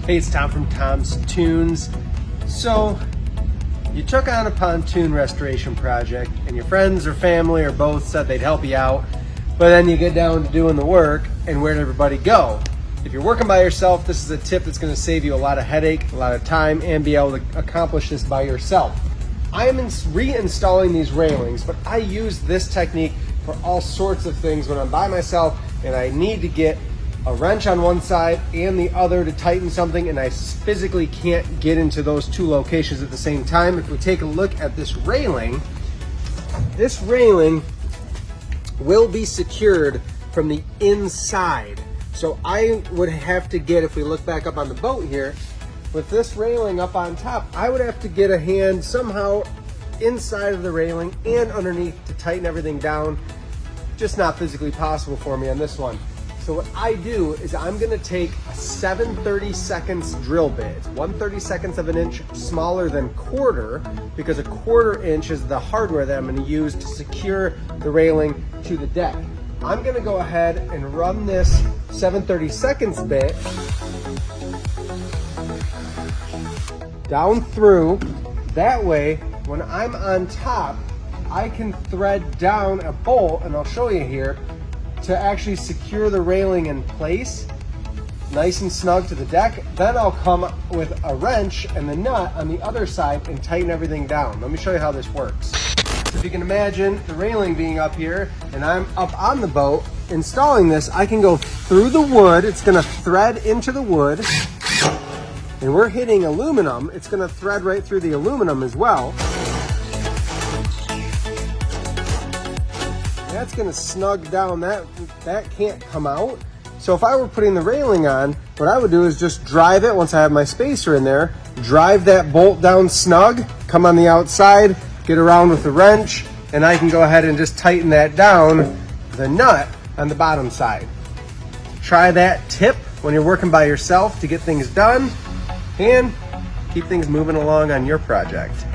Hey, it's Tom from Tom's Toons. So, you took on a pontoon restoration project and your friends or family or both said they'd help you out, but then you get down to doing the work and where'd everybody go? If you're working by yourself, this is a tip that's going to save you a lot of headache, a lot of time, and be able to accomplish this by yourself. I am reinstalling these railings, but I use this technique for all sorts of things when I'm by myself and I need to get a wrench on one side and the other to tighten something, and I physically can't get into those two locations at the same time. If we take a look at this railing will be secured from the inside. So I would have to get, if we look back up on the boat here, with this railing up on top, I would have to get a hand somehow inside of the railing and underneath to tighten everything down. Just not physically possible for me on this one. So what I do is I'm gonna take a 7/32 drill bit. It's 1/32 of an inch smaller than quarter, because a 1/4 inch is the hardware that I'm gonna use to secure the railing to the deck. I'm gonna go ahead and run this 7/32 bit down through. That way, when I'm on top, I can thread down a bolt, and I'll show you here, to actually secure the railing in place, nice and snug to the deck. Then I'll come with a wrench and the nut on the other side and tighten everything down. Let me show you how this works. So if you can imagine the railing being up here and I'm up on the boat installing this, I can go through the wood. It's gonna thread into the wood, and we're hitting aluminum. It's gonna thread right through the aluminum as well. That's gonna snug down, that can't come out. So if I were putting the railing on, what I would do is just drive it once I have my spacer in there, drive that bolt down snug, come on the outside, get around with the wrench, and I can go ahead and just tighten that down, the nut on the bottom side. Try that tip when you're working by yourself to get things done and keep things moving along on your project.